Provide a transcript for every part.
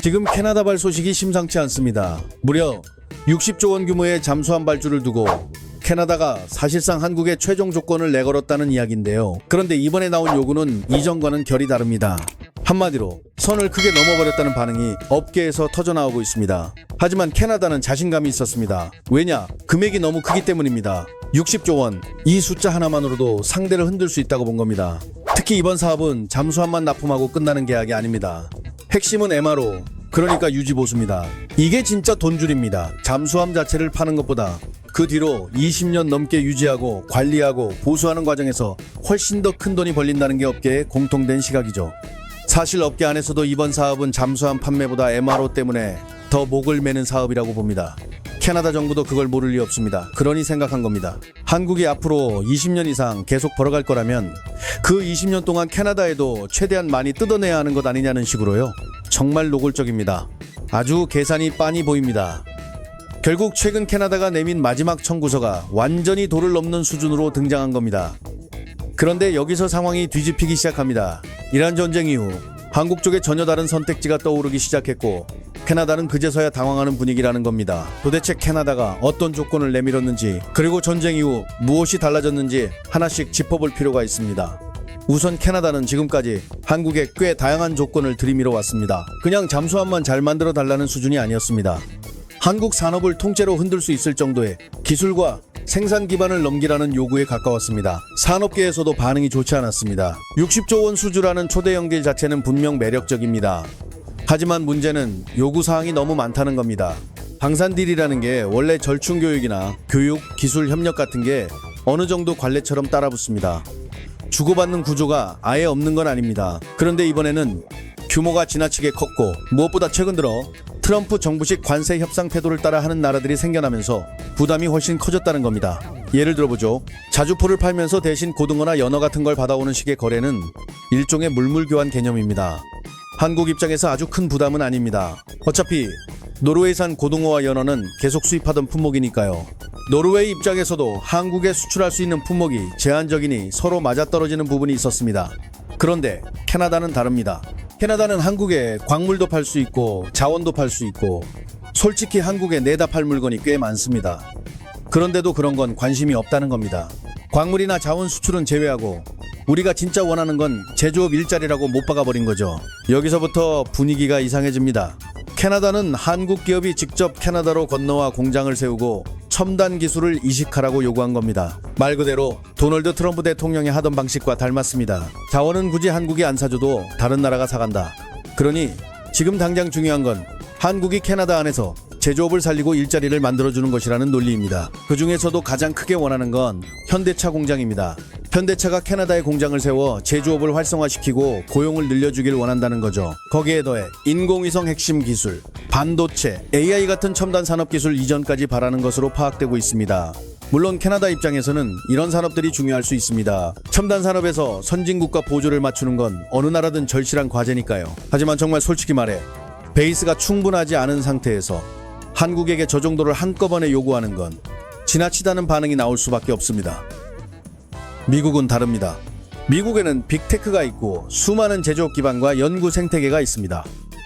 지금 캐나다발 소식이 심상치 않습니다. 무려 60조 원 규모의 잠수함 발주를 두고 캐나다가 사실상 한국에 최종 조건을 내걸었다는 이야기인데요. 그런데 이번에 나온 요구는 이전과는 결이 다릅니다. 한마디로 선을 크게 넘어버렸다는 반응이 업계에서 터져나오고 있습니다. 하지만 캐나다는 자신감이 있었습니다. 왜냐? 금액이 너무 크기 때문입니다. 60조 원, 이 숫자 하나만으로도 상대를 흔들 수 있다고 본 겁니다. 특히 이번 사업은 잠수함만 납품하고 끝나는 계약이 아닙니다. 핵심은 MRO, 그러니까 유지보수입니다. 이게 진짜 돈줄입니다. 잠수함 자체를 파는 것보다 그 뒤로 20년 넘게 유지하고 관리하고 보수하는 과정에서 훨씬 더 큰 돈이 벌린다는 게 업계의 공통된 시각이죠. 사실 업계 안에서도 이번 사업은 잠수함 판매보다 MRO 때문에 더 목을 매는 사업이라고 봅니다. 캐나다 정부도 그걸 모를 리 없습니다. 그러니 생각한 겁니다. 한국이 앞으로 20년 이상 계속 벌어갈 거라면 그 20년 동안 캐나다에도 최대한 많이 뜯어내야 하는 것 아니냐는 식으로요. 정말 노골적입니다. 아주 계산이 빤히 보입니다. 결국 최근 캐나다가 내민 마지막 청구서가 완전히 도를 넘는 수준으로 등장한 겁니다. 그런데 여기서 상황이 뒤집히기 시작합니다. 이란 전쟁 이후 한국 쪽에 전혀 다른 선택지가 떠오르기 시작했고 캐나다는 그제서야 당황하는 분위기라는 겁니다. 도대체 캐나다가 어떤 조건을 내밀었는지, 그리고 전쟁 이후 무엇이 달라졌는지 하나씩 짚어볼 필요가 있습니다. 우선 캐나다는 지금까지 한국에 꽤 다양한 조건을 들이밀어 왔습니다. 그냥 잠수함만 잘 만들어 달라는 수준이 아니었습니다. 한국 산업을 통째로 흔들 수 있을 정도의 기술과 생산 기반을 넘기라는 요구에 가까웠습니다. 산업계에서도 반응이 좋지 않았습니다. 60조 원 수주라는 초대형 딜 자체는 분명 매력적입니다. 하지만 문제는 요구사항이 너무 많다는 겁니다. 방산딜이라는 게 원래 절충교육이나 교육, 기술 협력 같은 게 어느 정도 관례처럼 따라붙습니다. 주고받는 구조가 아예 없는 건 아닙니다. 그런데 이번에는 규모가 지나치게 컸고 무엇보다 최근 들어 트럼프 정부식 관세 협상 태도를 따라 하는 나라들이 생겨나면서 부담이 훨씬 커졌다는 겁니다. 예를 들어보죠. 자주포를 팔면서 대신 고등어나 연어 같은 걸 받아오는 식의 거래는 일종의 물물교환 개념입니다. 한국 입장에서 아주 큰 부담은 아닙니다. 어차피 노르웨이산 고등어와 연어는 계속 수입하던 품목이니까요. 노르웨이 입장에서도 한국에 수출할 수 있는 품목이 제한적이니 서로 맞아떨어지는 부분이 있었습니다. 그런데 캐나다는 다릅니다. 캐나다는 한국에 광물도 팔 수 있고 자원도 팔 수 있고 솔직히 한국에 내다 팔 물건이 꽤 많습니다. 그런데도 그런 건 관심이 없다는 겁니다. 광물이나 자원 수출은 제외하고 우리가 진짜 원하는 건 제조업 일자리라고 못 박아버린 거죠. 여기서부터 분위기가 이상해집니다. 캐나다는 한국 기업이 직접 캐나다로 건너와 공장을 세우고 첨단 기술을 이식하라고 요구한 겁니다. 말 그대로 도널드 트럼프 대통령이 하던 방식과 닮았습니다. 자원은 굳이 한국이 안 사줘도 다른 나라가 사간다. 그러니 지금 당장 중요한 건 한국이 캐나다 안에서 제조업을 살리고 일자리를 만들어주는 것이라는 논리입니다. 그 중에서도 가장 크게 원하는 건 현대차 공장입니다. 현대차가 캐나다에 공장을 세워 제조업을 활성화시키고 고용을 늘려주길 원한다는 거죠. 거기에 더해 인공위성 핵심 기술, 반도체, AI 같은 첨단 산업 기술 이전까지 바라는 것으로 파악되고 있습니다. 물론 캐나다 입장에서는 이런 산업들이 중요할 수 있습니다. 첨단 산업에서 선진국과 보조를 맞추는 건 어느 나라든 절실한 과제니까요. 하지만 정말 솔직히 말해 베이스가 충분하지 않은 상태에서 한국에게 저 정도를 한꺼번에 요구하는 건 지나치다는 반응이 나올 수밖에 없습니다. 미국은 다릅니다. 미국에는 빅테크가 있고 수많은 제조업 기반과 연구 생태계가 있습니다.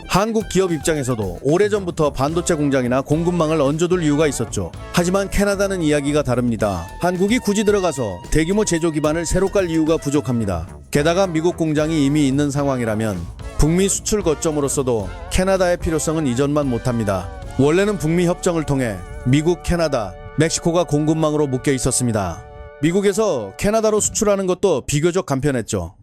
한국 기업 입장에서도 오래전부터 반도체 공장이나 공급망을 얹어둘 이유가 있었죠. 하지만 캐나다는 이야기가 다릅니다. 한국이 굳이 들어가서 대규모 제조 기반을 새로 깔 이유가 부족합니다. 게다가 미국 공장이 이미 있는 상황이라면 북미 수출 거점으로서도 캐나다의 필요성은 이전만 못합니다. 원래는 북미 협정을 통해 미국, 캐나다, 멕시코가 공급망으로 묶여 있었습니다. 미국에서 캐나다로 수출하는 것도 비교적 간편했죠.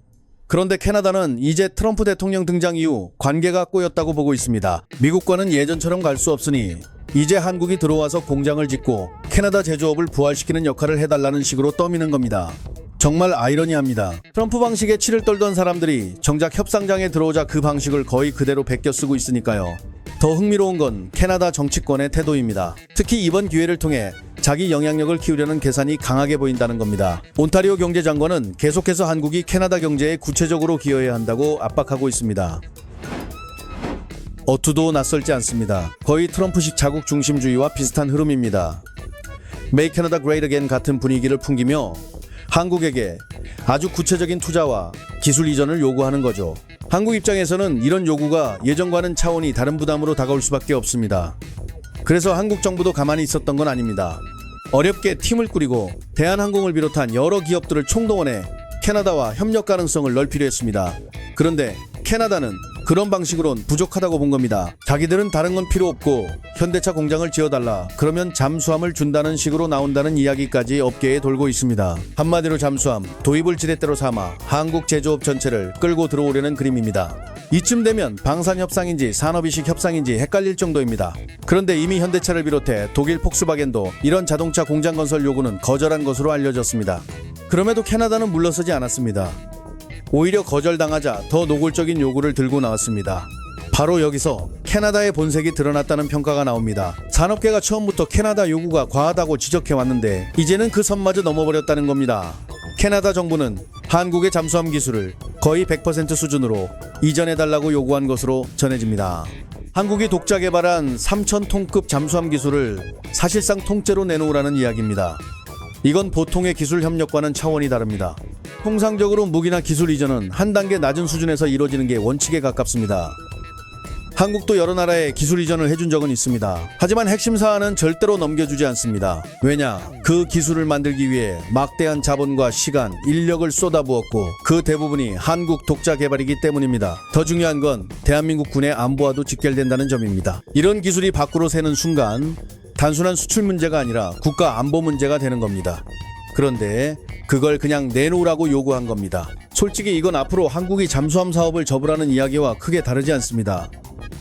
그런데 캐나다는 이제 트럼프 대통령 등장 이후 관계가 꼬였다고 보고 있습니다. 미국과는 예전처럼 갈 수 없으니 이제 한국이 들어와서 공장을 짓고 캐나다 제조업을 부활시키는 역할을 해달라는 식으로 떠미는 겁니다. 정말 아이러니합니다. 트럼프 방식에 치를 떨던 사람들이 정작 협상장에 들어오자 그 방식을 거의 그대로 베껴 쓰고 있으니까요. 더 흥미로운 건 캐나다 정치권의 태도입니다. 특히 이번 기회를 통해 자기 영향력을 키우려는 계산이 강하게 보인다는 겁니다. 온타리오 경제장관은 계속해서 한국이 캐나다 경제에 구체적으로 기여해야 한다고 압박하고 있습니다. 어투도 낯설지 않습니다. 거의 트럼프식 자국 중심주의와 비슷한 흐름입니다. Make Canada Great Again 같은 분위기를 풍기며 한국에게 아주 구체적인 투자와 기술 이전을 요구하는 거죠. 한국 입장에서는 이런 요구가 예전과는 차원이 다른 부담으로 다가올 수밖에 없습니다. 그래서 한국 정부도 가만히 있었던 건 아닙니다. 어렵게 팀을 꾸리고 대한항공을 비롯한 여러 기업들을 총동원해 캐나다와 협력 가능성을 넓히려 했습니다. 그런데 캐나다는 그런 방식으론 부족하다고 본 겁니다. 자기들은 다른 건 필요 없고 현대차 공장을 지어달라, 그러면 잠수함을 준다는 식으로 나온다는 이야기까지 업계에 돌고 있습니다. 한마디로 잠수함 도입을 지렛대로 삼아 한국 제조업 전체를 끌고 들어오려는 그림입니다. 이쯤 되면 방산협상인지 산업이식 협상인지 헷갈릴 정도입니다. 그런데 이미 현대차를 비롯해 독일 폭스바겐도 이런 자동차 공장 건설 요구는 거절한 것으로 알려졌습니다. 그럼에도 캐나다는 물러서지 않았습니다. 오히려 거절당하자 더 노골적인 요구를 들고 나왔습니다. 바로 여기서 캐나다의 본색이 드러났다는 평가가 나옵니다. 산업계가 처음부터 캐나다 요구가 과하다고 지적해왔는데 이제는 그 선마저 넘어버렸다는 겁니다. 캐나다 정부는 한국의 잠수함 기술을 거의 100% 수준으로 이전해달라고 요구한 것으로 전해집니다. 한국이 독자 개발한 3,000톤급 잠수함 기술을 사실상 통째로 내놓으라는 이야기입니다. 이건 보통의 기술 협력과는 차원이 다릅니다. 통상적으로 무기나 기술 이전은 한 단계 낮은 수준에서 이루어지는 게 원칙에 가깝습니다. 한국도 여러 나라에 기술 이전을 해준 적은 있습니다. 하지만 핵심 사안은 절대로 넘겨주지 않습니다. 왜냐? 그 기술을 만들기 위해 막대한 자본과 시간, 인력을 쏟아부었고 그 대부분이 한국 독자 개발이기 때문입니다. 더 중요한 건 대한민국 군의 안보와도 직결된다는 점입니다. 이런 기술이 밖으로 새는 순간 단순한 수출 문제가 아니라 국가 안보 문제가 되는 겁니다. 그런데 그걸 그냥 내놓으라고 요구한 겁니다. 솔직히 이건 앞으로 한국이 잠수함 사업을 접으라는 이야기와 크게 다르지 않습니다.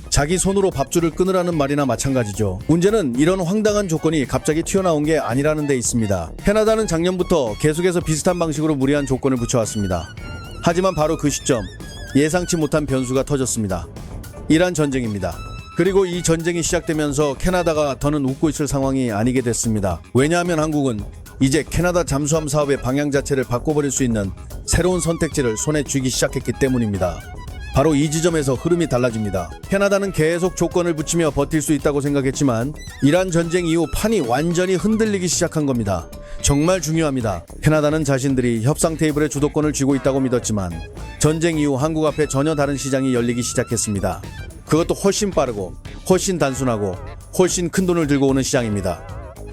자기 손으로 밥줄을 끊으라는 말이나 마찬가지죠. 문제는 이런 황당한 조건이 갑자기 튀어나온 게 아니라는 데 있습니다. 캐나다는 작년부터 계속해서 비슷한 방식으로 무리한 조건을 붙여왔습니다. 하지만 바로 그 시점, 예상치 못한 변수가 터졌습니다. 이란 전쟁입니다. 그리고 이 전쟁이 시작되면서 캐나다가 더는 웃고 있을 상황이 아니게 됐습니다. 왜냐하면 한국은 이제 캐나다 잠수함 사업의 방향 자체를 바꿔버릴 수 있는 새로운 선택지를 손에 쥐기 시작했기 때문입니다. 바로 이 지점에서 흐름이 달라집니다. 캐나다는 계속 조건을 붙이며 버틸 수 있다고 생각했지만 이란 전쟁 이후 판이 완전히 흔들리기 시작한 겁니다. 정말 중요합니다. 캐나다는 자신들이 협상 테이블의 주도권을 쥐고 있다고 믿었지만 전쟁 이후 한국 앞에 전혀 다른 시장이 열리기 시작했습니다. 그것도 훨씬 빠르고 훨씬 단순하고 훨씬 큰 돈을 들고 오는 시장입니다.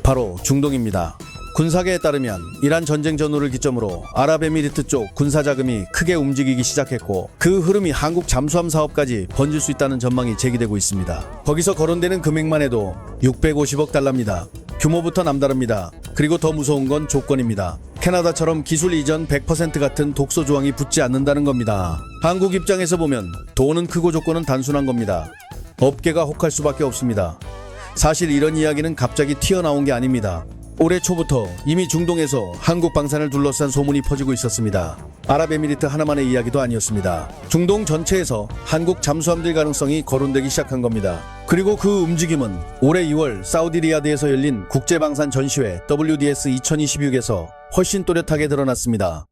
바로 중동입니다. 군사계에 따르면 이란 전쟁 전후를 기점으로 아랍에미리트 쪽 군사자금이 크게 움직이기 시작했고 그 흐름이 한국 잠수함 사업까지 번질 수 있다는 전망이 제기되고 있습니다. 거기서 거론되는 금액만 해도 650억 달러입니다. 규모부터 남다릅니다. 그리고 더 무서운 건 조건입니다. 캐나다처럼 기술 이전 100% 같은 독소 조항이 붙지 않는다는 겁니다. 한국 입장에서 보면 돈은 크고 조건은 단순한 겁니다. 업계가 혹할 수밖에 없습니다. 사실 이런 이야기는 갑자기 튀어나온 게 아닙니다. 올해 초부터 이미 중동에서 한국 방산을 둘러싼 소문이 퍼지고 있었습니다. 아랍에미리트 하나만의 이야기도 아니었습니다. 중동 전체에서 한국 잠수함들 가능성이 거론되기 시작한 겁니다. 그리고 그 움직임은 올해 2월 사우디 리야드에서 열린 국제방산 전시회 WDS 2026에서 훨씬 또렷하게 드러났습니다.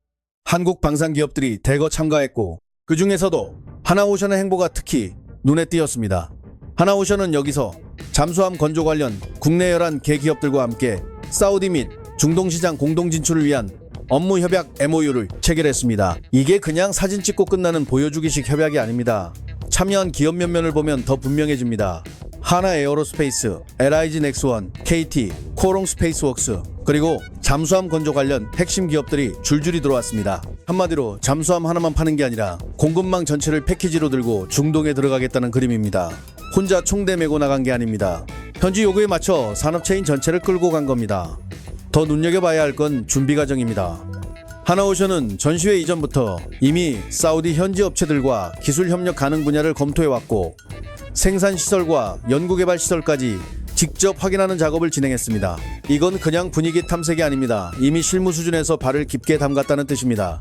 한국 방산 기업들이 대거 참가했고 그 중에서도 하나오션의 행보가 특히 눈에 띄었습니다. 하나오션은 여기서 잠수함 건조 관련 국내 11개 기업들과 함께 사우디 및 중동 시장 공동 진출을 위한 업무 협약 MOU를 체결했습니다. 이게 그냥 사진 찍고 끝나는 보여주기식 협약이 아닙니다. 참여한 기업 면면을 보면 더 분명해집니다. 하나 에어로스페이스, LIG 넥스원, KT, 코롱 스페이스웍스, 그리고 잠수함 건조 관련 핵심 기업들이 줄줄이 들어왔습니다. 한마디로 잠수함 하나만 파는 게 아니라 공급망 전체를 패키지로 들고 중동에 들어가겠다는 그림입니다. 혼자 총대 메고 나간 게 아닙니다. 현지 요구에 맞춰 산업체인 전체를 끌고 간 겁니다. 더 눈여겨봐야 할 건 준비 과정입니다. 하나오션은 전시회 이전부터 이미 사우디 현지 업체들과 기술 협력 가능 분야를 검토해왔고 생산시설과 연구개발시설까지 직접 확인하는 작업을 진행했습니다. 이건 그냥 분위기 탐색이 아닙니다. 이미 실무 수준에서 발을 깊게 담갔다는 뜻입니다.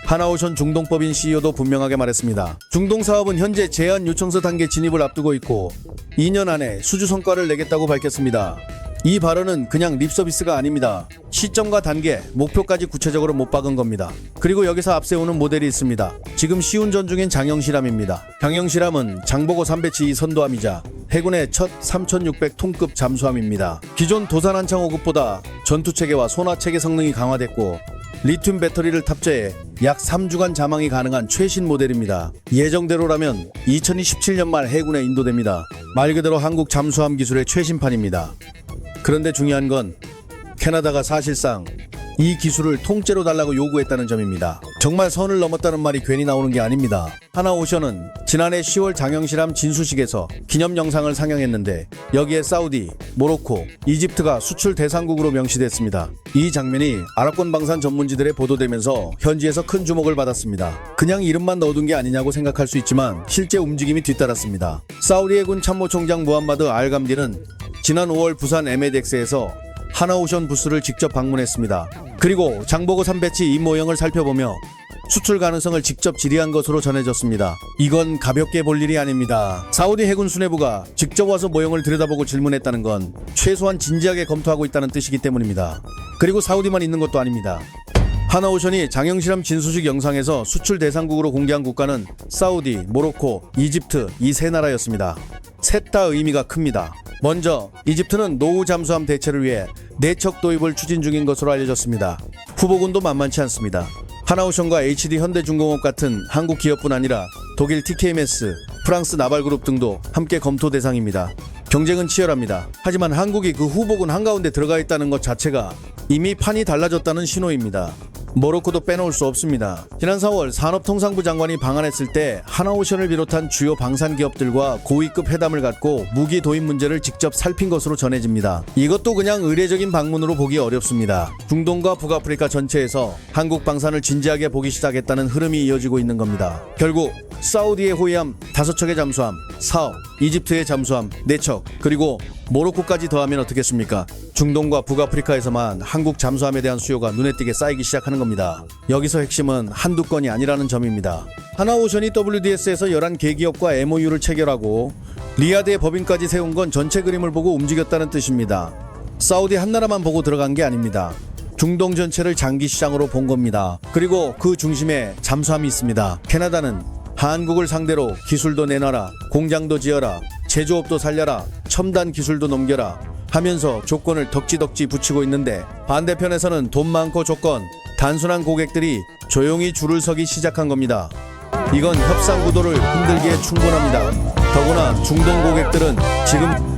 하나오션 중동법인 CEO도 분명하게 말했습니다. 중동 사업은 현재 제안 요청서 단계 진입을 앞두고 있고 2년 안에 수주 성과를 내겠다고 밝혔습니다. 이 발언은 그냥 립서비스가 아닙니다. 시점과 단계, 목표까지 구체적으로 못 박은 겁니다. 그리고 여기서 앞세우는 모델이 있습니다. 지금 시운전 중인 장영실함입니다. 장영실함은 장보고 3배치 2 선도함이자 해군의 첫 3600톤급 잠수함입니다. 기존 도산 한창 5급보다 전투체계와 소나체계 성능이 강화됐고 리튬 배터리를 탑재해 약 3주간 자망이 가능한 최신 모델입니다. 예정대로라면 2027년 말 해군에 인도됩니다. 말 그대로 한국 잠수함 기술의 최신판입니다. 그런데 중요한 건 캐나다가 사실상 이 기술을 통째로 달라고 요구했다는 점입니다. 정말 선을 넘었다는 말이 괜히 나오는 게 아닙니다. 하나오션은 지난해 10월 장영실함 진수식에서 기념 영상을 상영했는데 여기에 사우디, 모로코, 이집트가 수출 대상국으로 명시됐습니다. 이 장면이 아랍권 방산 전문지들에 보도되면서 현지에서 큰 주목을 받았습니다. 그냥 이름만 넣어둔 게 아니냐고 생각할 수 있지만 실제 움직임이 뒤따랐습니다. 사우디 해군 참모총장 무함마드 알감디는 지난 5월 부산 MEDX에서 하나오션 부스를 직접 방문했습니다. 그리고 장보고 3배치 입 모형을 살펴보며 수출 가능성을 직접 질의한 것으로 전해졌습니다. 이건 가볍게 볼 일이 아닙니다. 사우디 해군 수뇌부가 직접 와서 모형을 들여다보고 질문했다는 건 최소한 진지하게 검토하고 있다는 뜻이기 때문입니다. 그리고 사우디만 있는 것도 아닙니다. 하나오션이 장영실함 진수식 영상에서 수출 대상국으로 공개한 국가는 사우디, 모로코, 이집트 이 세 나라였습니다. 셋 다 의미가 큽니다. 먼저 이집트는 노후 잠수함 대체를 위해 내척 도입을 추진 중인 것으로 알려졌습니다. 후보군도 만만치 않습니다. 하나오션과 HD 현대중공업 같은 한국 기업뿐 아니라 독일 TKMS, 프랑스 나발그룹 등도 함께 검토 대상입니다. 경쟁은 치열합니다. 하지만 한국이 그 후보군 한가운데 들어가 있다는 것 자체가 이미 판이 달라졌다는 신호입니다. 모로코도 빼놓을 수 없습니다. 지난 4월 산업통상부 장관이 방한했을 때 하나오션을 비롯한 주요 방산기업들과 고위급 회담을 갖고 무기 도입 문제를 직접 살핀 것으로 전해집니다. 이것도 그냥 의례적인 방문으로 보기 어렵습니다. 중동과 북아프리카 전체에서 한국 방산을 진지하게 보기 시작했다는 흐름이 이어지고 있는 겁니다. 결국 사우디의 호위함 5척의 잠수함, 사업, 이집트의 잠수함 4척, 그리고 모로코까지 더하면 어떻겠습니까? 중동과 북아프리카에서만 한국 잠수함에 대한 수요가 눈에 띄게 쌓이기 시작하는 겁니다. 여기서 핵심은 한두 건이 아니라는 점입니다. 하나오션이 WDS에서 11개 기업과 MOU를 체결하고 리야드에 법인까지 세운 건 전체 그림을 보고 움직였다는 뜻입니다. 사우디 한 나라만 보고 들어간 게 아닙니다. 중동 전체를 장기 시장으로 본 겁니다. 그리고 그 중심에 잠수함이 있습니다. 캐나다는 한국을 상대로 기술도 내놔라, 공장도 지어라, 제조업도 살려라, 첨단 기술도 넘겨라 하면서 조건을 덕지덕지 붙이고 있는데 반대편에서는 돈 많고 조건, 단순한 고객들이 조용히 줄을 서기 시작한 겁니다. 이건 협상 구도를 흔들기에 충분합니다. 더구나 중동 고객들은 지금